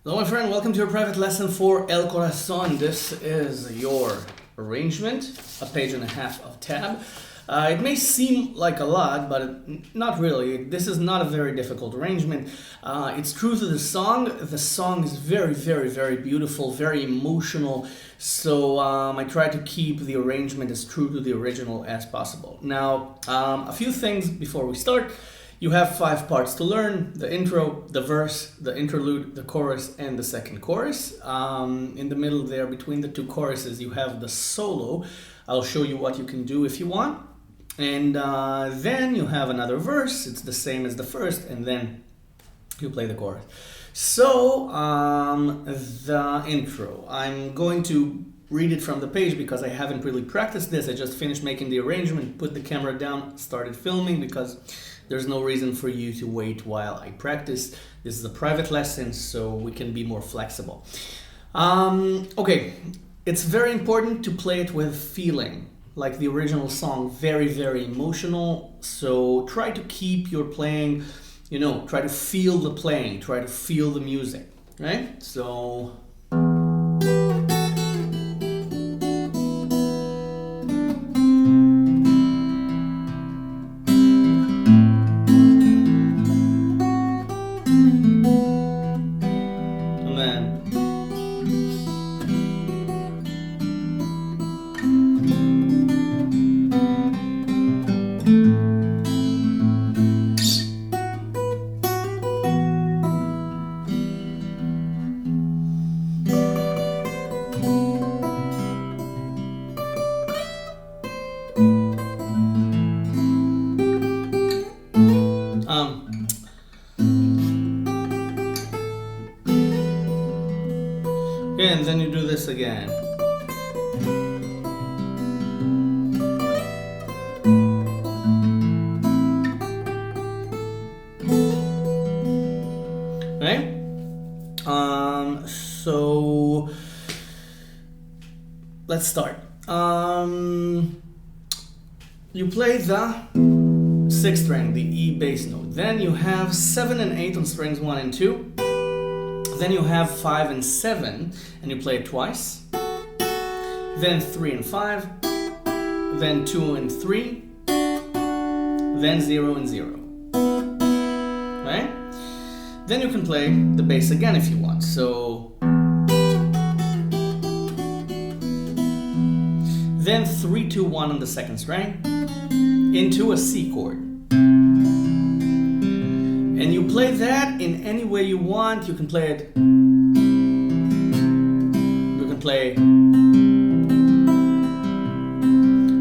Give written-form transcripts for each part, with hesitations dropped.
Hello, my friend. Welcome to your private lesson for El Corazon. This is your arrangement, a page and a half of tab. It may seem like a lot, but not really. This is not a very difficult arrangement. It's true to the song. The song is very, very, very beautiful, very emotional. So I try to keep the arrangement as true to the original as possible. Now, a few things before we start. You have 5 parts to learn: the intro, the verse, the interlude, the chorus, and the second chorus. In the middle there, between the 2 choruses, you have the solo. I'll show you what you can do if you want. And then you have another verse. It's the same as the first, and then you play the chorus. So, the intro. I'm going to read it from the page because I haven't really practiced this. I just finished making the arrangement, put the camera down, started filming because there's no reason for you to wait while I practice. This is a private lesson, so we can be more flexible. Okay, it's very important to play it with feeling, like the original song, very, very emotional. So try to keep your playing, try to feel the playing, try to feel the music, right? So... and then you do this again. Right? So let's start. You play the 6th string, the E bass note. Then you have 7 and 8 on strings 1 and 2. Then you have 5 and 7, and you play it twice. Then 3 and 5. Then 2 and 3. Then 0 and 0. Right? Then you can play the bass again if you want. So then 3, 2, 1 on the 2nd string into a C chord. And you play that in any way you want. You can play it. You can play.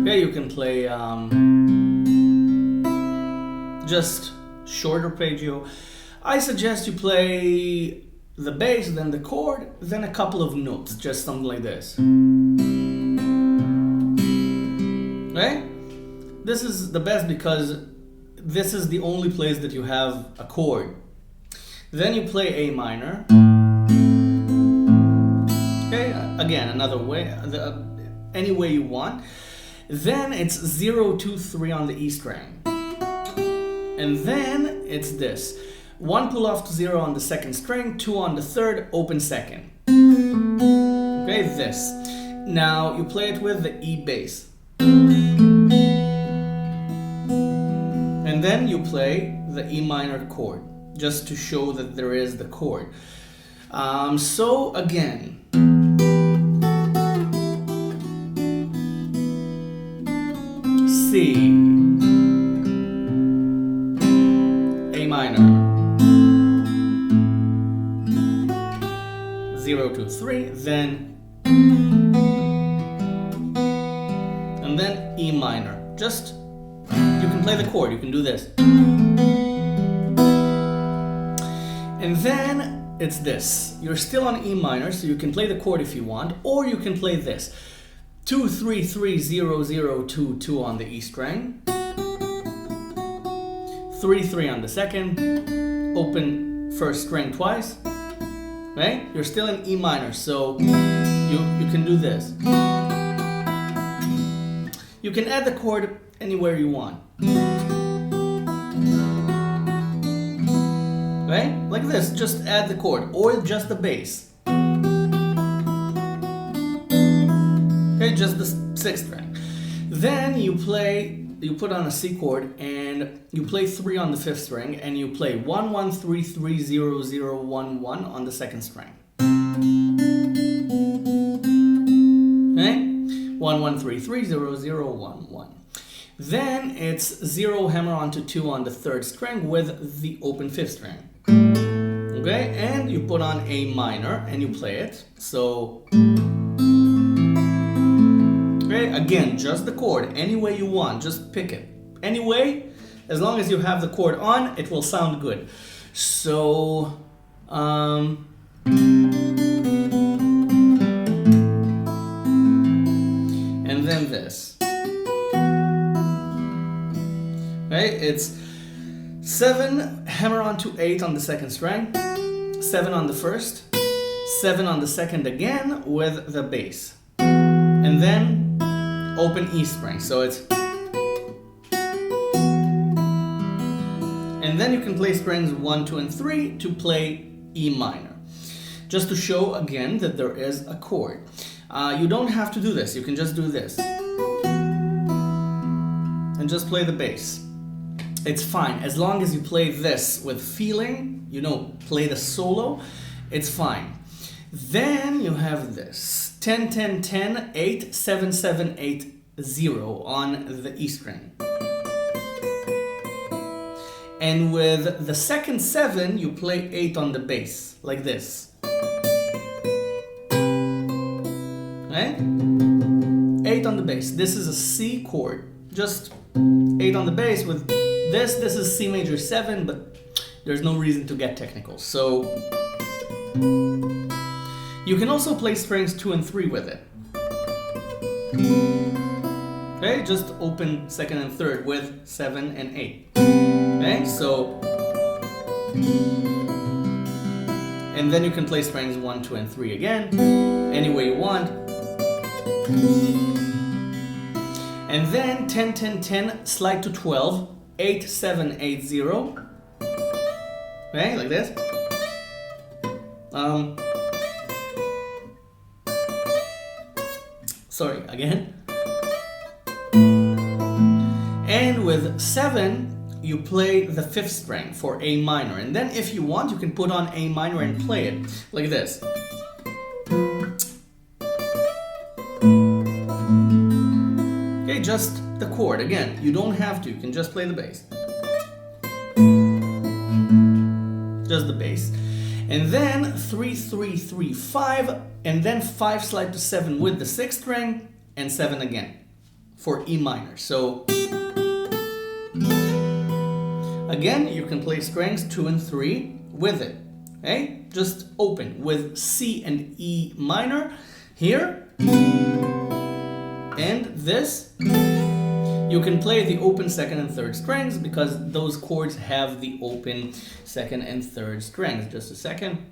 Okay, you can play just short arpeggio. I suggest you play the bass, then the chord, then a couple of notes, just something like this. Right? This is the best because this is the only place that you have a chord. Then you play A minor. Okay, again, another way, any way you want. Then it's 0, 2, 3 on the E string. And then it's this. 1 pull off to 0 on the 2nd string, 2 on the 3rd, open 2nd. Okay, this. Now you play it with the E bass. And then you play the E minor chord, just to show that there is the chord. So again, C, A minor, 0, 2, 3, then, and then E minor. Just you can play the chord, you can do this. And then it's this. You're still on E minor, so you can play the chord if you want, or you can play this. 2, 3, 3, 0, 0, 2, 2 on the E string. 3, 3 on the 2nd. Open 1st string twice. Right? You're still in E minor, so you can do this. You can add the chord anywhere you want. right? Like this, just add the chord or just the bass. Okay, just the sixth string. Then you put on a C chord and you play 3 on the fifth string and you play 1 1 3 3 0 0 1 1 on the second string. Okay? 1 1 3 3 0 0 1 1. Then it's 0 hammer onto 2 on the third string with the open fifth string. Okay? And you put on A minor and you play it. So okay, again, just the chord, any way you want, just pick it. Anyway, as long as you have the chord on, it will sound good. So, and then this. Okay, it's 7 hammer onto 8 on the second string, 7 on the first, 7 on the second again with the bass. And then open E string, so it's, and then you can play strings 1, 2, and 3 to play E minor. Just to show again that there is a chord. You don't have to do this, you can just do this. And just play the bass. It's fine, as long as you play this with feeling, you know, play the solo, it's fine. Then you have this. 10, 10, 10, 8, 7, 7, 8, 0 on the E string. And with the second 7, you play 8 on the bass, like this. Right? 8 on the bass. This is a C chord. Just 8 on the bass with this. This is C major 7, but there's no reason to get technical. So you can also play strings 2 and 3 with it. Okay, just open second and third with 7 and 8. Okay, so, and then you can play strings 1, 2, and 3 again, any way you want. And then 10, 10, 10, slide to 12, 8, 7, 8, 0. Okay, like this. Sorry, again. And with 7, you play the fifth string for A minor. And then if you want, you can put on A minor and play it like this. Okay, just the chord. Again, you don't have to, you can just play the bass. Just the bass. And then 3, 3, 3, 5, and then 5 slide to 7 with the sixth string, and 7 again for E minor. So again, you can play strings 2 and 3 with it. Okay, just open with C and E minor here, and this. You can play the open second and third strings because those chords have the open second and third strings. Just a second.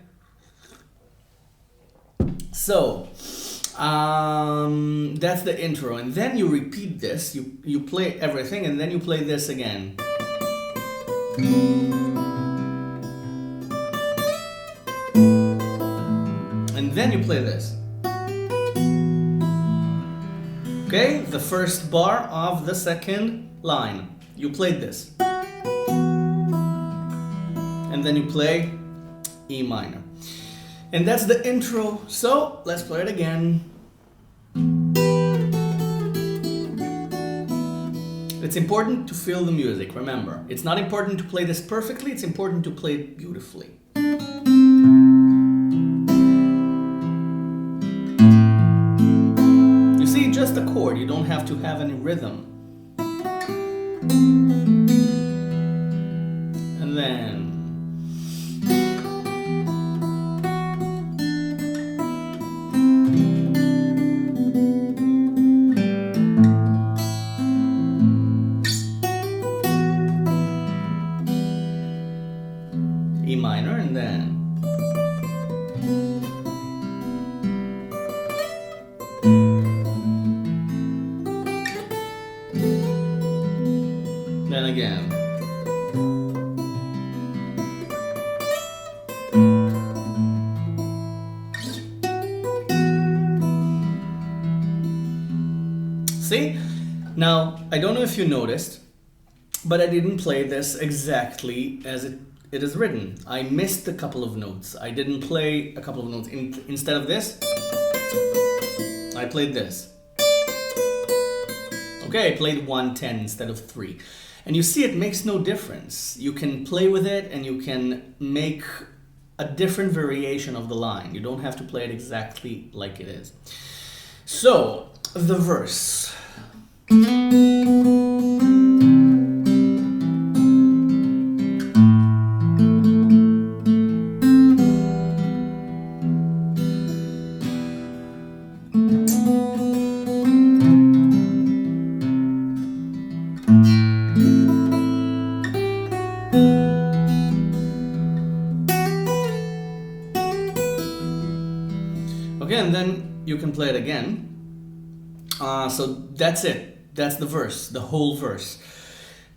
So, that's the intro. And then you repeat this. You play everything and then you play this again. And then you play this. Okay, the first bar of the second line. You played this. And then you play E minor. And that's the intro. So, let's play it again. It's important to feel the music, remember. It's not important to play this perfectly, it's important to play it beautifully. Just a chord, you don't have to have any rhythm. And then E minor, and then again. See? Now, I don't know if you noticed, but I didn't play this exactly as it is written. I missed a couple of notes. I didn't play a couple of notes. Instead of this, I played this. Okay, I played 110 instead of 3. And you see, it makes no difference. You can play with it and you can make a different variation of the line. You don't have to play it exactly like it is. So, the verse. Okay, and then you can play it again. So that's it. That's the verse, the whole verse.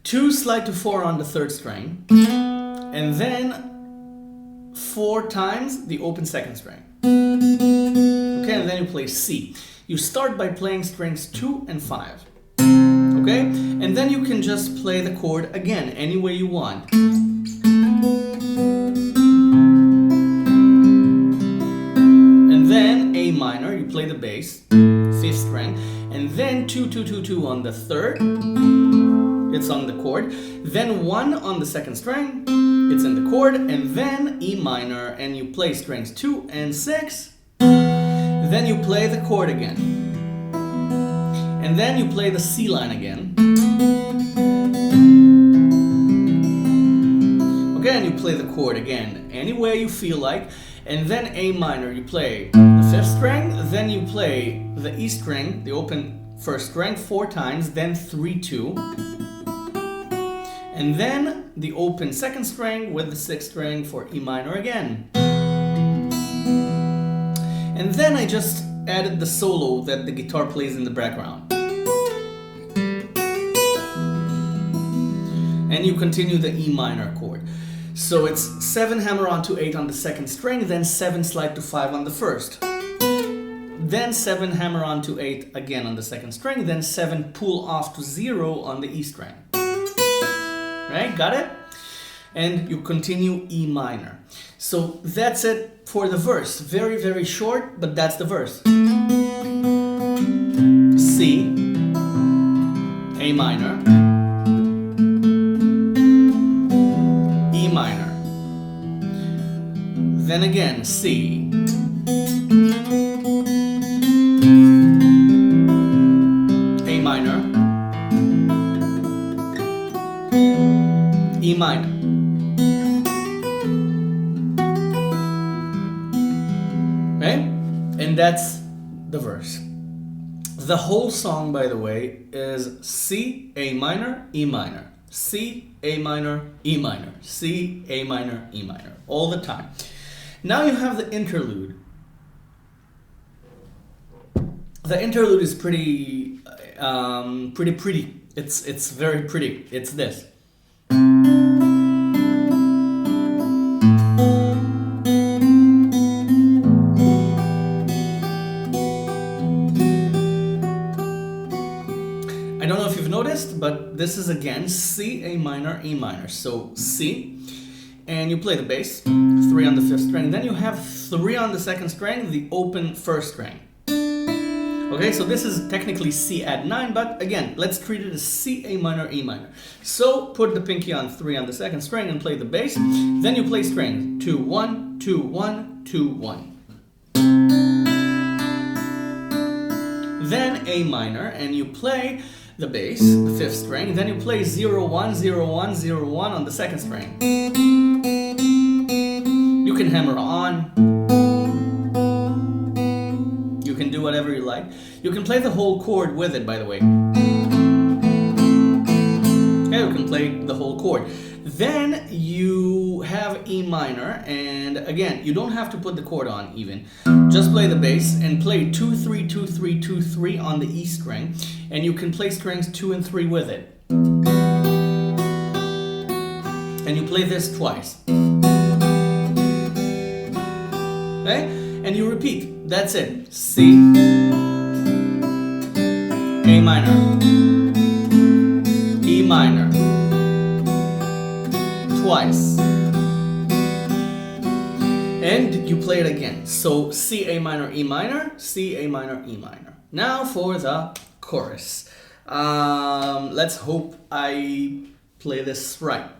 2 slide to 4 on the 3rd string, and then 4 times the open 2nd string. Okay, and then you play C. You start by playing strings 2 and 5. Okay, and then you can just play the chord again any way you want. A minor, you play the bass, 5th string, and then 2, 2, 2, 2 on the 3rd, it's on the chord, then 1 on the 2nd string, it's in the chord, and then E minor, and you play strings 2 and 6, then you play the chord again, and then you play the C line again, okay, and you play the chord again, any way you feel like, and then A minor, you play the 5th string, then you play the E string, the open 1st string 4 times, then 3, 2, and then the open 2nd string with the 6th string for E minor again. And then I just added the solo that the guitar plays in the background. And you continue the E minor chord. So it's 7 hammer on to 8 on the 2nd string, then 7 slide to 5 on the 1st. Then 7 hammer on to 8 again on the 2nd string, then 7 pull off to 0 on the E string. Right, got it? And you continue E minor. So that's it for the verse. Very, very short, but that's the verse. C, A minor, E minor, then again C, A minor, E minor. Okay? And that's the verse. The whole song, by the way, is C, A minor, E minor. C, A minor, E minor. C, A minor, E minor. All the time. Now you have the interlude. The interlude is pretty pretty. It's very pretty. It's this. I don't know if you've noticed, but this is again C, A minor, E minor. So C, and you play the bass, 3 on the 5th string. Then you have 3 on the 2nd string, the open 1st string. Okay, so this is technically C add 9, but again, let's treat it as C, A minor, E minor. So put the pinky on 3 on the 2nd string and play the bass. Then you play strings 2, 1, 2, 1, 2, 1. Then A minor, and you play the bass, the 5th string, then you play 0, 1, 0, 1, 0, 1 on the 2nd string. You can hammer on. You can do whatever you like. You can play the whole chord with it, by the way. Okay, you can play the whole chord. Then you have E minor, and again, you don't have to put the chord on even. Just play the bass and play 2, 3, 2, 3, 2, 3 on the E string, and you can play strings 2 and 3 with it. And you play this twice. Okay? And you repeat. That's it. C, A minor, E minor, twice, and you play it again. So C, A minor, E minor, C, A minor, E minor. Now for the chorus. Let's hope I play this right.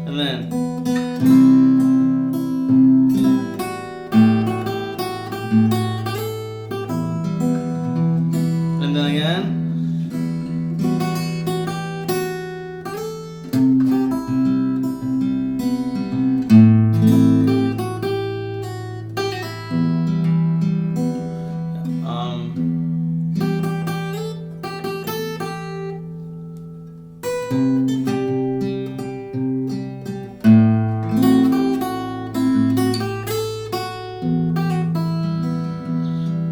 And then again.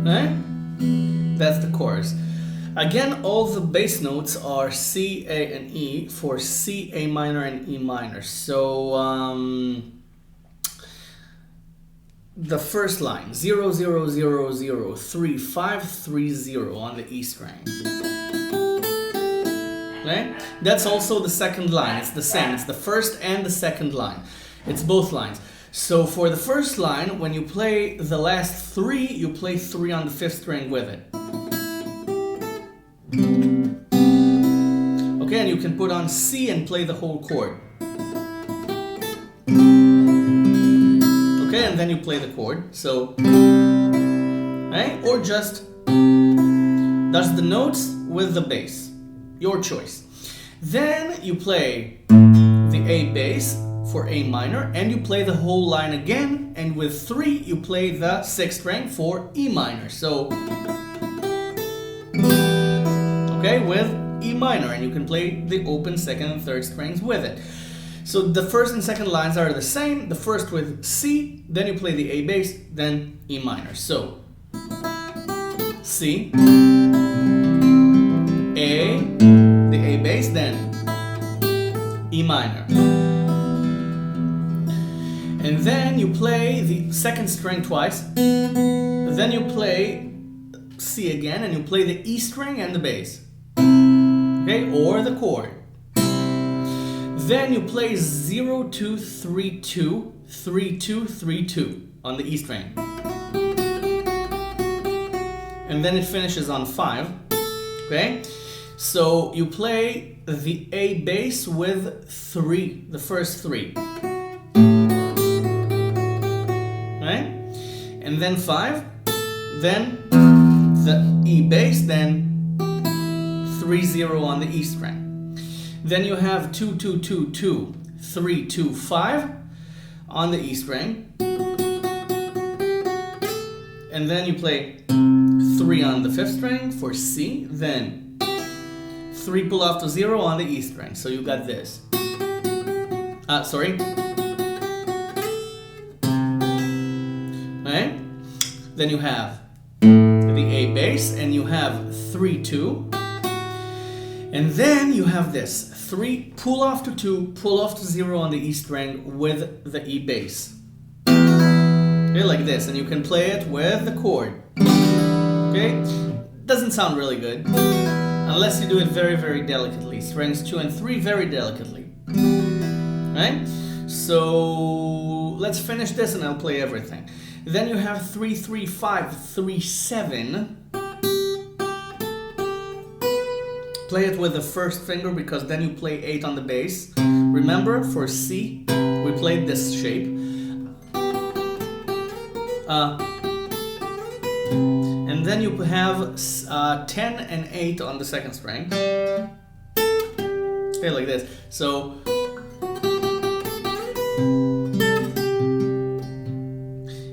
Right? That's the chorus. Again, all the bass notes are C, A, and E for C, A minor, and E minor. So the first line 0 0 0 0 3 5 3 0 on the E string. Okay? That's also the second line. It's the same. It's the first and the second line. It's both lines. So for the first line, when you play the last three, you play 3 on the 5th string with it. Okay, and you can put on C and play the whole chord. Okay, and then you play the chord. So, right? Or just does the notes with the bass. Your choice. Then you play the A bass for A minor, and you play the whole line again, and with 3 you play the 6th string for E minor. So, okay, with E minor, and you can play the open 2nd and 3rd strings with it. So the first and second lines are the same. The first with C, then you play the A bass, then E minor. So C, A, the A bass, then E minor. And then you play the 2nd string twice. Then you play C again, and you play the E string and the bass. Okay, or the chord. Then you play 0 2 3 2 3 2 3 2 on the E string. And then it finishes on 5. Okay? So you play the A bass with 3, the first 3. Right? And then 5, then the E bass, then 3 0 on the E string. Then you have 2 2 2 2 3 2 5 on the E string. And then you play 3 on the 5th string for C, then 3 pull off to 0 on the E string. So you got this. Sorry. Right? Then you have the A bass, and you have 3 2. And then you have this 3 pull off to 2, pull off to 0 on the E string with the E bass. Okay, like this, and you can play it with the chord. Okay, doesn't sound really good unless you do it very, very delicately. Strings 2 and 3 very delicately. Right? So let's finish this, and I'll play everything. Then you have 3 3 5 3 7. Play it with the first finger, because then you play 8 on the bass. Remember, for C, we played this shape. And then you have 10 and 8 on the 2nd string. Okay, like this. So,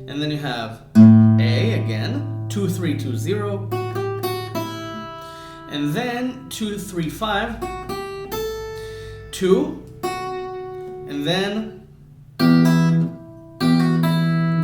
and then you have A again, 2 3 2 0. And then 2 3 5 2, and then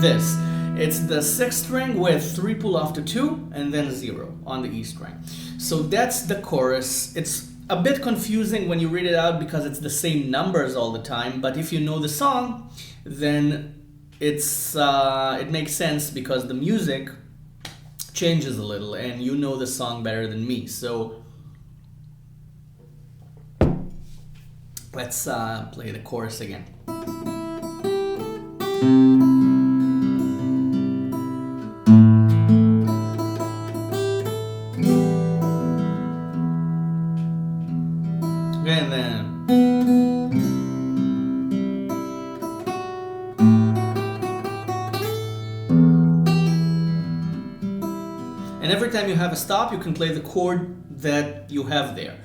this. It's the 6th string with 3 pull off to 2, and then 0 on the E string. So that's the chorus. It's a bit confusing when you read it out because it's the same numbers all the time, but if you know the song, then it makes sense because the music changes a little and you know the song better than me. So let's play the chorus again. And then and every time you have a stop, you can play the chord that you have there.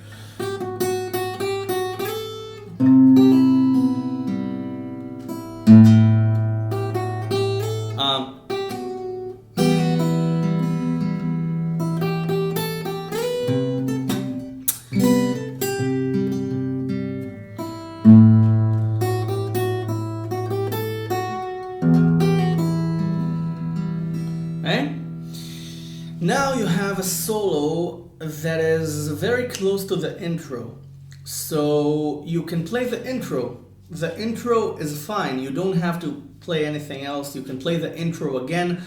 Now you have a solo that is very close to the intro. So you can play the intro. The intro is fine. You don't have to play anything else. You can play the intro again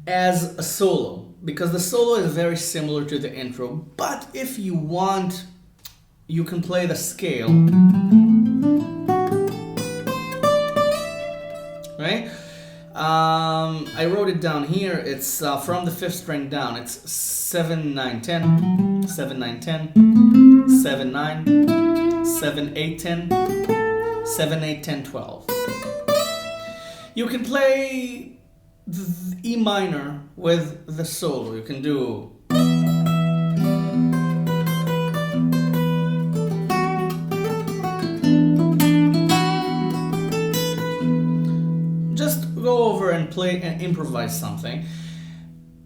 as a solo because the solo is very similar to the intro. But if you want, you can play the scale. Right? I wrote it down here. It's from the 5th string down. It's 7, 9, 10, 7, 9, 10, 7, 9, 7, 8, 10, 7, 8, 10, 12. You can play the E minor with the solo. You can do go over and play and improvise something,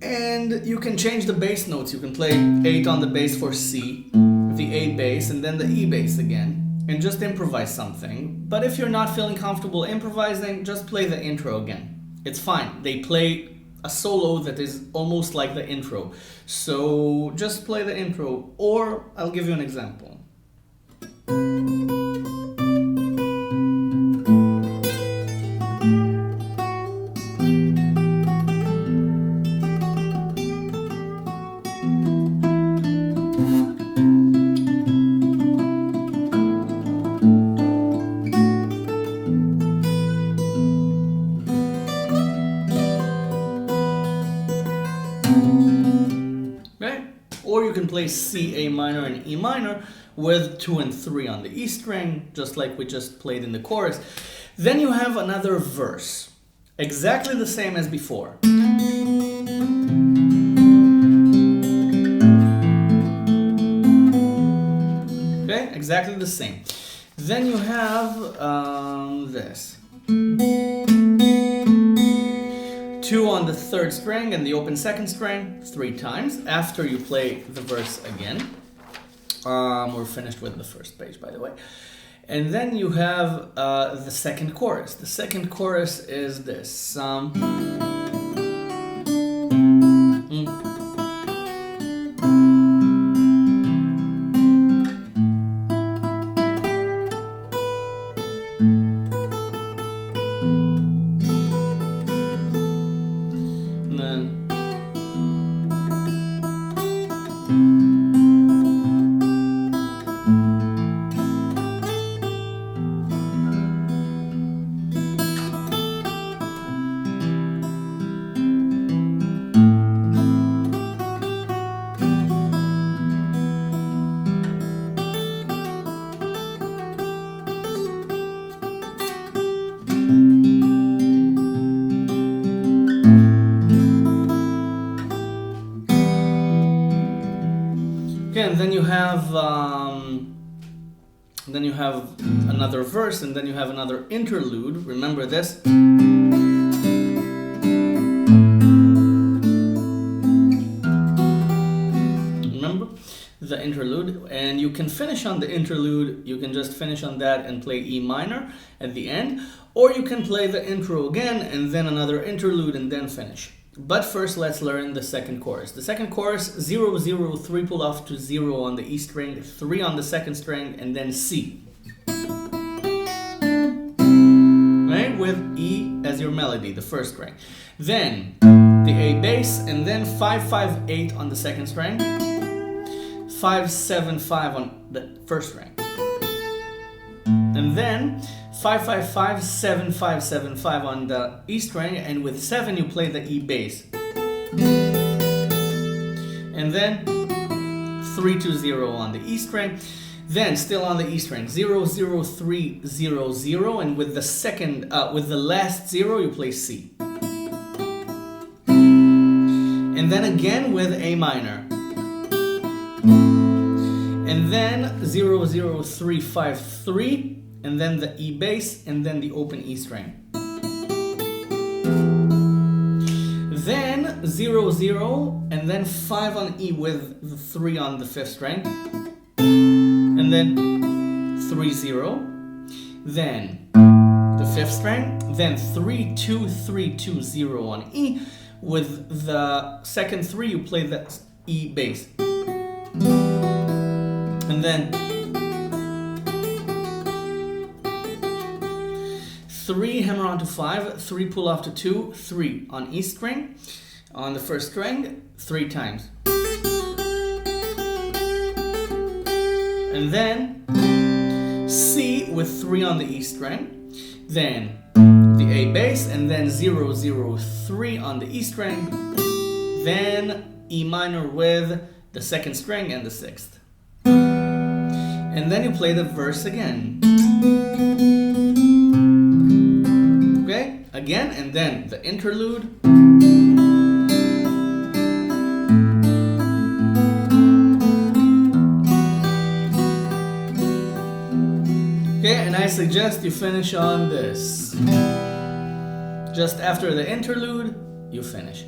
and you can change the bass notes. You can play 8 on the bass for C, the A bass, and then the E bass again, and just improvise something. But if you're not feeling comfortable improvising, just play the intro again. It's fine. They play a solo that is almost like the intro, so just play the intro. Or I'll give you an example. Or you can play C, A minor, and E minor with 2 and 3 on the E string, just like we just played in the chorus. Then you have another verse, exactly the same as before. Okay, exactly the same. Then you have this. 2 on the 3rd string and the open 2nd string 3 times after you play the verse again. We're finished with the first page, by the way. And then you have the second chorus. The second chorus is this. And then you have another verse, and then you have another interlude. Remember this. Remember the interlude, and you can finish on the interlude. You can just finish on that and play E minor at the end, or you can play the intro again and then another interlude and then finish. But first, let's learn the second chorus. The second chorus, 0, 0, 3 pull off to 0 on the E string, 3 on the second string, and then C. Right? With E as your melody, the first string. Then the A bass, and then 5, 5, 8 on the second string, 5, 7, 5 on the first string. And then 5, 5, 5, 7, 5, 7, 5 on the E string, and with 7 you play the E bass. And then 3, 2, 0 on the E string. Then still on the E string, 0, 0, 3, 0, 0, and with the second, with the last 0 you play C. And then again with A minor. And then 0, 0, 3, 5, 3, and then the E bass, and then the open E string. Then 0, 0, and then 5 on E with the 3 on the 5th string. And then 3, 0. Then the 5th string. Then 3, 2, 3, 2, 0 on E. With the second 3 you play the E bass. And then 3 hammer on to 5, 3 pull off to 2, 3 on E string, on the first string, 3 times. And then C with 3 on the E string, then the A bass, and then 0, 0, 3 on the E string, then E minor with the second string and the 6th. And then you play the verse again. Okay, again, and then the interlude. Okay, and I suggest you finish on this. Just after the interlude, you finish.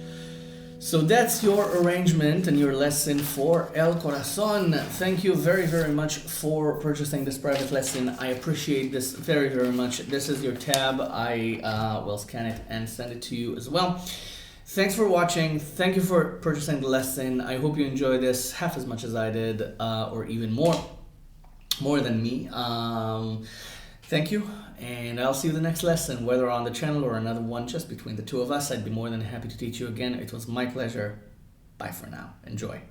So that's your arrangement and your lesson for El Corazon. Thank you very, very much for purchasing this private lesson. I appreciate this very, very much. This is your tab. I will scan it and send it to you as well. Thanks for watching. Thank you for purchasing the lesson. I hope you enjoyed this half as much as I did, or even more than me. Thank you, and I'll see you the next lesson, whether on the channel or another one just between the two of us. I'd be more than happy to teach you again. It was my pleasure. Bye for now. Enjoy.